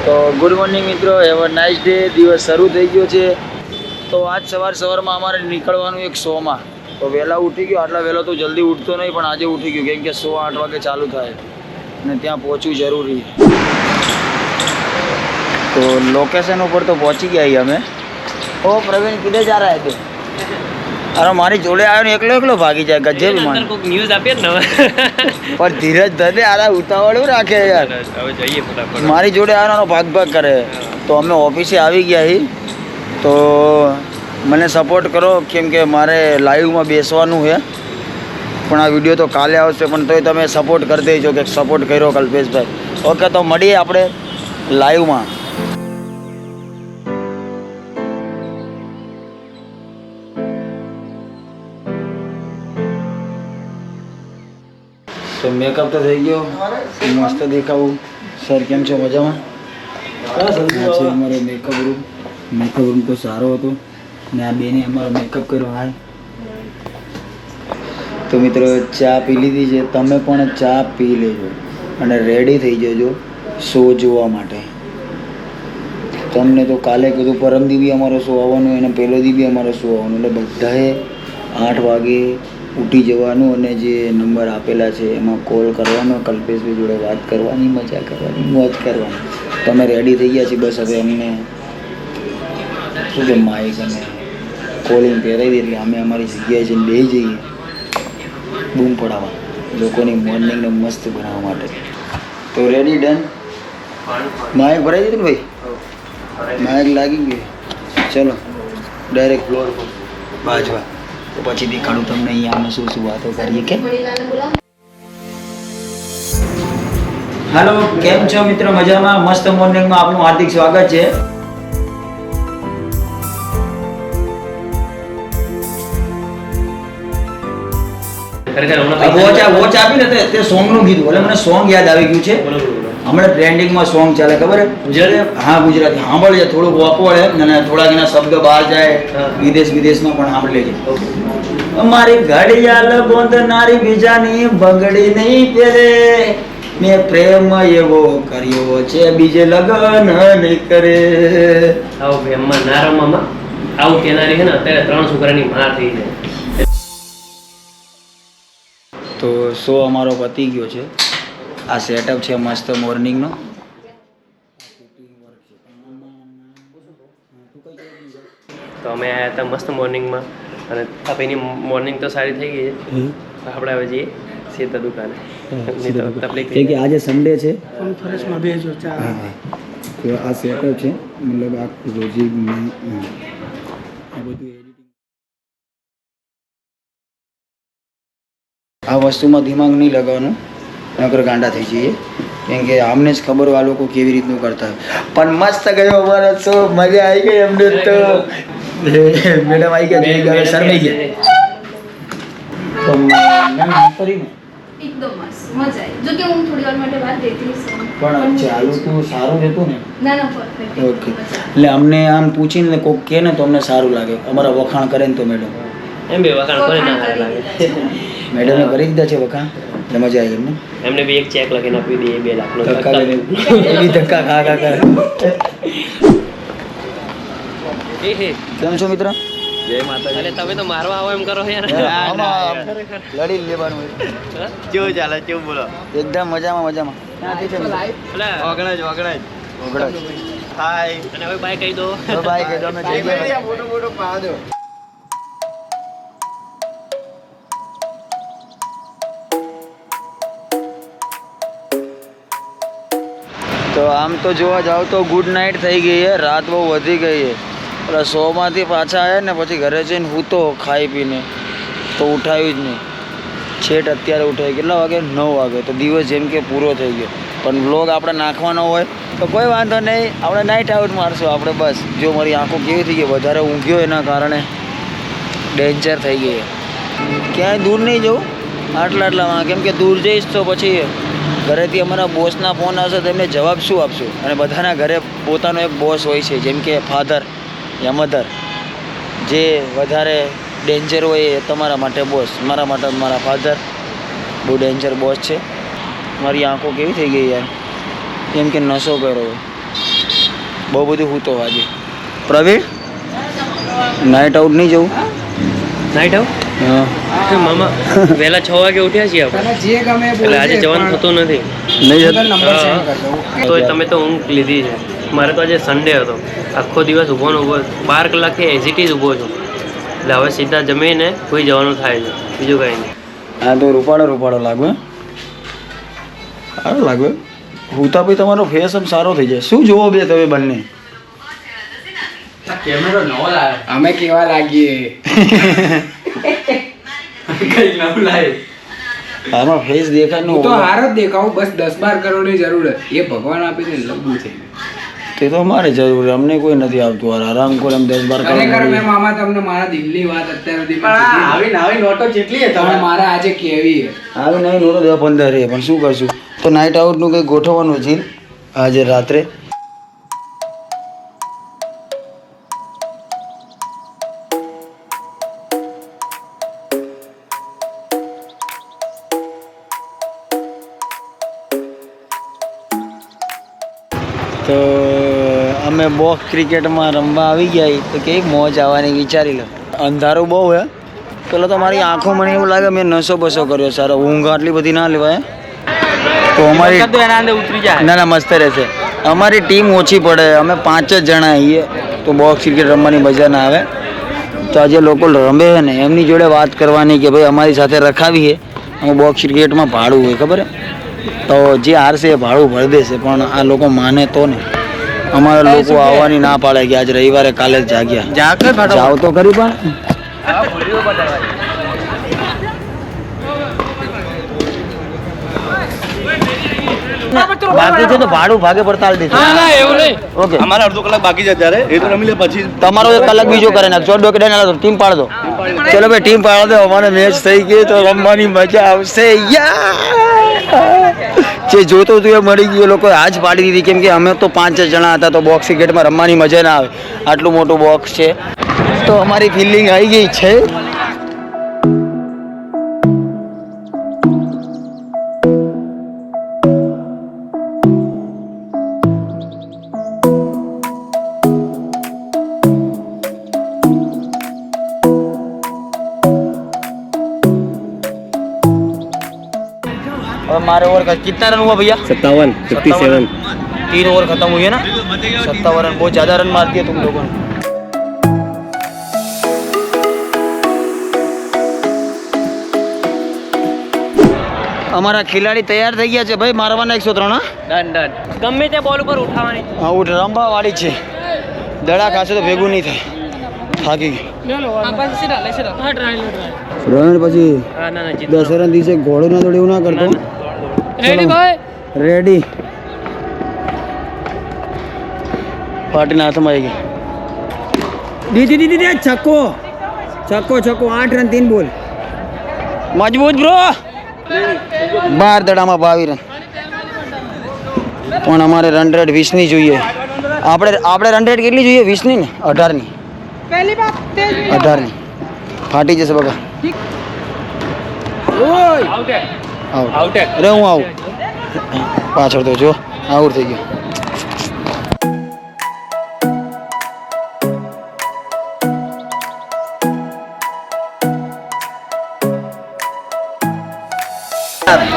તો good morning મિત્રો, have a nice day. દિવસ શરૂ થઈ ગયો છે. તો આજ સવારમાં અમારે નીકળવાનું એક શોમાં. તો વહેલા ઉઠી ગયો. આટલા વહેલો તો જલ્દી ઉઠતો નહીં, પણ આજે ઉઠી ગયો કેમ કે શો 8 વાગે ચાલુ થાય અને ત્યાં પહોંચવું જરૂરી. તો લોકેશન ઉપર તો પહોંચી ગયા અમે. ઓ પ્રવીણ કિધે જા રહા હે તું? અરે મારી જોડે આવ્યો ને એકલો ભાગી જાય ગજબ માન. ન્યૂઝ આપીએ ને પણ ધીરજ ધરે આરા ઉતાવળું રાખે યાર. હવે જઈએ ફટાફટ. મારી જોડે આવવાનો ભાગ કરે. તો અમે ઓફિસે આવી ગયા હી. તો મને સપોર્ટ કરો કેમ કે મારે લાઈવમાં બેસવાનું છે. પણ આ વિડીયો તો કાલે આવશે, પણ તોય તમે સપોર્ટ કરી દેજો કે સપોર્ટ કર્યો કલ્પેશભાઈ. ઓકે, તો મળીએ આપણે લાઈવમાં. તો મેકઅપ તો થઈ ગયો, મસ્ત દેખાવું. સર કેમ છો? મજામાં? આ છે અમારો મેકઅપ રૂમ તો સારો હતો ને આ બેને અમારો મેકઅપ કર્યો. હાય. તો મિત્રો ચા પી લીધી છે. તમે પણ ચા પી લેજો અને રેડી થઈ જજો શો જોવા માટે. તમને તો કાલે કીધું પરમદી બી અમારો શો આવવાનો અને પહેલો દી બી અમારો શો આવવાનો, એટલે બધાએ 8 વાગે ઉઠી જવાનું અને જે નંબર આપેલા છે એમાં કોલ કરવાનો, કલ્પેશભાઈ જોડે વાત કરવાની, મજા કરવાની, મોજ કરવાની. તો અમે રેડી થઈ ગયા છીએ. બસ હવે અમને શું કે માઇક અને કોલિંગ પહેરાવી દે એટલે અમે અમારી જગ્યાએ જઈને બેસી જઈએ બૂમ પડાવવા, લોકોની મોર્નિંગને મસ્ત બનાવવા માટે. તો રેડી ડન. માઇક ભરાઈ દીધું ને ભાઈ? માઇક લાગી ગયું. ચલો ડાયરેક્ટ ફ્લોર પર બાજવા. તો પછી દેખાડું તમને અહીંયા અમે શું વાતો કરીએ. કે હાલો, કેમ છો મિત્રો? મજામાં? મસ્ત મોર્નિંગમાં આપનું હાર્દિક સ્વાગત છે. વોચ આપી ને તે સોંગનું કીધું એટલે મને સોંગ યાદ આવી ગયું છે. હમણાં ટ્રેન્ડિંગમાં સોંગ ચાલે, ખબર છે? ગુજરાતી? હા, ગુજરાતી. સાંભળજે, થોડુંક વોપોળે અને થોડાક એના શબ્દ બહાર જાય વિદેશમાં પણ સાંભળી લેજે. મારી ઘડિયાળ બોંધનારી બીજાની બંગડી નહીં પહેરે, મેં પ્રેમ એવો કર્યો છે બીજે લગન નહીં કરે. આવું પ્રેમમાં ના રમવામાં આવું કેનારી છે ને અત્યારે 3 છોકરાની માં થઈ જાય. તો શો અમારો પતી ગયો છે. આ સેટઅપ છે મસ્ત મોર્નિંગનો. તો અમે આવ્યા હતા મસ્ત મોર્નિંગમાં અને આ ભાઈની મોર્નિંગ તો સારી થઈ ગઈ છે. આપણે હવે જઈએ સીધા દુકાને. તકલીફ કેમ કે આજે સન્ડે છે. ફરજમાં બેજો ચા. તો આ સેટઅપ છે, મતલબ આ રોજી આ બધું આ વસ્તુમાં દિમાગ નહીં લગાવવાનું, નકર ગાંડા થઈ જઈએ. કેમ કે આમને જ ખબર આ લોકો કેવી રીતનું કરતા હોય. પણ મસ્ત ગયો અમારો શો, મજા આવી ગઈ અમને તો. મેડમ આવી ગયા, શરમાઈ ગયા. તો એકદમ મસ્ત મજા આવી. જો કે હું થોડી વાર માટે વાત દેતી છું, પણ ચાલુ તો સારું હતું ને? ના પરફેક્ટ. ઓકે. એટલે અમને આમ પૂછીને કોક કહે ને તો અમને સારું લાગે. અમારા વખાણ કરે ને તો મેડમ એમ બે વખાણ કરે ના સારા લાગે. મેડમે કરી દીધા છે વખાણ એટલે મજા આવી એમને. એમને બી એક ચેક લખીને આપી દઈએ 2 લાખનો. ધક્કા લઈને એ બી ધક્કા ખા કરે. કેમ છો મિત્ર? જય માતાજી. અરે તમે તો મારવા આવો એમ કરો યાર. લડી લેવાનું હોય. કેવું ચાલે? કેવું બોલો? એકદમ મજામાં. ક્યાંથી છે? ઓગણજ. હાય. અને હવે બાય કહી દો. બાય કહી દો. અમે જઈ ગયા. મોટો પા દો. તો આમ તો જોવા જાવ તો ગુડ નાઇટ થઈ ગઈ છે. રાત બહુ વધી ગઈ છે. એટલે શોમાંથી પાછા આવ્યા ને પછી ઘરે જઈને સૂતો ખાઈ પીને, તો ઉઠાયું જ નહીં. છેટ અત્યારે ઉઠાય. કેટલા વાગે? 9 વાગે. તો દિવસ જેમ કે પૂરો થઈ ગયો. પણ વ્લોગ આપણે નાખવાનો હોય તો કોઈ વાંધો નહીં, આપણે નાઇટ આઉટ મારશું આપણે. બસ જો મારી આંખો કેવી થઈ ગઈ, વધારે ઊંઘ્યો એના કારણે ડેન્જર થઈ ગઈ. ક્યાંય દૂર નહીં જવું આટલામાં, કેમ કે દૂર જઈશ તો પછી ઘરેથી અમારા બોસના ફોન આવશે તો એમને જવાબ શું આપશું? અને બધાના ઘરે પોતાનો એક બોસ હોય છે, જેમ કે ફાધર યા મધર. જે વધારે ડેન્જર હોય એ તમારા માટે બોસ, મારા માટે મારા ફાધર બહુ ડેન્જર બોસ છે. મારી આંખો કેવી થઈ ગઈ યાર, કેમ કે નશો કર્યો હોય. બહુ બધું હું તો આજે પ્રવીણ નાઇટ આઉટ નહીં જવું નાઇટ આઉટ હા મામા વહેલા 6 વાગે ઉઠ્યા છીએ આપણે તને જે ગમે એ એટલે આજે બોલજે, જવાનું પણ થતું નથી નહીં તને જતું નંબર સેન્ડ હા. કરી દઉં. તો તમે તો ઊંઘ લીધી છે મારે તો આજે સન્ડે હતો આખો દિવસ ઊભો ને ઊભો 12 કલાકે એઝિટી ઊભો છું એટલે હવે સીધા જમીને કોઈ જવાનું થાય છે બીજું કંઈ નહીં હા તો રૂપાળો લાગે સારું લાગે હુતા ભાઈ તમારો ફેસ આમ સારો થઈ જાય શું જોવો બે તમે બંને અમે કેવા લાગીએ આમાં ફેસ દેખાય હું તો નો હાર જ દેખાવું, બસ 10-12 કરોડની જરૂર છે. એ ભગવાન આપીને લગવું છે. તે તો અમારે જરૂર અમને કોઈ નથી આવતું યાર આરામ કરો એમ 10-12 ખરેખર કરોડ મેં મામા તમને મારા દિલની વાત અત્યાર સુધી મેં કીધી. પણ મારે આજે કેવી છે. આવી નહીં નોટો 10-15 રે પણ શું કરશું તો નાઇટ આઉટનું કંઈક ગોઠવવાનું છે આજે રાત્રે તો અમે બોક્સ ક્રિકેટમાં રમવા આવી ગયા તો કેવી મોજ આવવાની વિચારી લો અંધારું બહુ હે પેલો તો મારી આંખો મને એવું લાગે મેં નશો બસો કર્યો સારો ઊંઘ આટલી બધી ના લેવાય તો અમારી ના ના મસ્ત રહેશે અમારી ટીમ ઓછી પડે અમે 5 જ જણા આવીએ તો બોક્સ ક્રિકેટ રમવાની મજા ના આવે તો આજે લોકો રમે છે ને એમની જોડે વાત કરવાની કે ભાઈ અમારી સાથે રખાવી છે અમે બોક્સ ક્રિકેટમાં ભાડું હોય ખબર હે તો જે હારશે એ ભાડું ભરી દેશે પણ આ લોકો માને તો ને અમારા લોકો આવવાની ના પાડે કે આજ રવિવારે કાલે જ જાગ્યા જાવ તો ખરી પણ બાકી છે તો ભાડું ભાગે પડતાલ દેશે ઓકે અમારે અડધો કલાક બાકી છે અત્યારે એ તો રમી લે પછી તમારો એક કલાક બીજો કરે નાખજો ડોકે ડે ના ટીમ પાડ દો ચલો ભાઈ ટીમ પાડ દો અમારે મેચ થઈ ગઈ તો રમવાની મજા આવશે જે જોતો હતું એ મળી ગયું એ લોકો આજ પાડી દીધી કેમ કે અમે તો 5 જ જણા હતા તો બોક્સ ક્રિકેટમાં રમવાની મજા ના આવે આટલું મોટું બોક્સ છે તો અમારી ફિલિંગ આવી ગઈ છે और मारे ओवर का कितना रन हुआ भैया 57 57 3 ओवर खत्म हुए ना 57 रन बहुत ज्यादा रन मार दिए तुम लोगों ने हमारा खिलाड़ी तैयार થઈ ગયા છે ભાઈ મારવાના 103 હા ડન ગમે તે બોલ ઉપર ઉઠાવવાની આઉટ રંબા વાળી છે દડા ખાશે તો ભેગું નહીં થાય થાકી ગઈ રન પછી હા ના 10 રન દીસે ઘોડો ના દોડ એવું ના કરતો રેડી ભાઈ રેડી પાર્ટીના હાથમાં આવી ગઈ દીદી છક્કો 8 રન 3 બોલ મજબૂત બ્રો 12 દડામાં 22 રન પણ અમારે રન રેટ 20 ની જોઈએ આપણે રન રેટ કેટલી જોઈએ 20 ની ને 18 ની પહેલી બાત 18 ની ફાટી જશે બગા આઉટ અરે હું આવું પાછળ તો જો આઉટ થઈ ગયો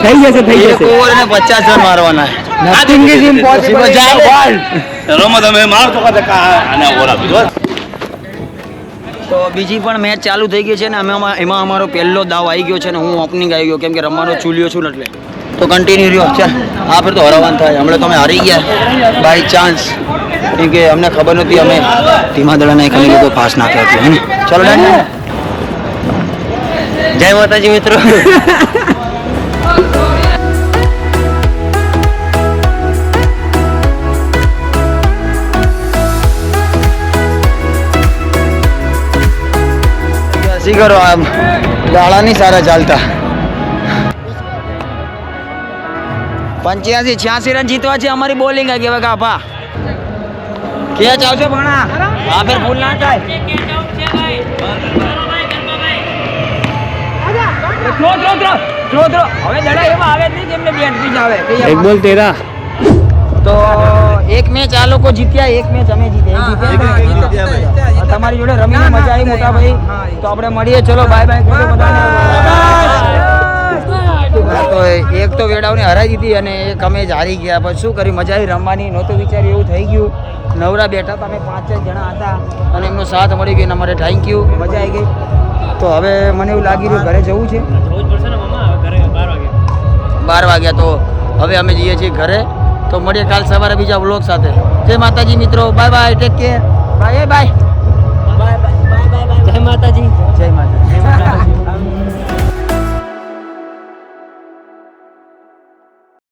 થઈ જશે એક ઓવર ને 50 રન મારવાના નથિંગ ઇઝ ઇમ્પોસિબલ રમત અમે માર તો અને ઓવર આપી દો તો બીજી પણ મેચ ચાલુ થઈ ગઈ છે ને એમાં અમારો પહેલો દાવ આવી ગયો છે ને હું ઓપનિંગ આવી ગયો કેમ કે રમવાનો ચૂલ્યો છું ને એટલે તો કન્ટિન્યુ રહ્યો ચાલ આ ફેર તો હરાવવાનું થાય હમણાં તમે હારી ગયા બાય ચાન્સ કેમ કે અમને ખબર નહોતી અમે ધીમા દડા નહીં ખાલી લોકો ફાસ્ટ નાખ્યા હતા હે ને ચાલો ડન જય માતાજી મિત્રો શી કરો આમ દાડા નહીં સારા ચાલતા 85-86 રન જીતવા છે અમારી બોલિંગ આ કેવા કાપા ક્યાં ચાવશો ભણા આ ફેર ફૂલ ના થાય થ્રો હવે દડા એમાં આવે જ નહીં કેમને બેટ પીચ આવે એક બોલ 13 તો એક મેચ આ લોકો જીત્યા, એક મેચ અમે જીત્યા. તમારી જોડે રમીને મજા આવી મોટા ભાઈ. તો આપણે મળીએ, ચલો બાય બાય. તો એક તો વેડાઓને હરાઈ દીધી અને એક અમે જ હારી ગયા. પછી શું કર્યું, મજા આવી રમવાની. નહોતું વિચાર્યું એવું થઈ ગયું. નવરા બેઠા હતા, અમે 5-6 જણા હતા અને એમનો સાથ મળી ગયો. એના માટે થેન્ક યુ, મજા આવી ગઈ. તો હવે મને એવું લાગી રહ્યું ઘરે જવું છે. 12 વાગ્યા તો હવે અમે જઈએ છીએ ઘરે. તો મળીએ કાલ સવારે બીજા વ્લોગ સાથે. જય માતાજી મિત્રો, bye bye, take care, bye bye. જય માતાજી. જય માતાજી.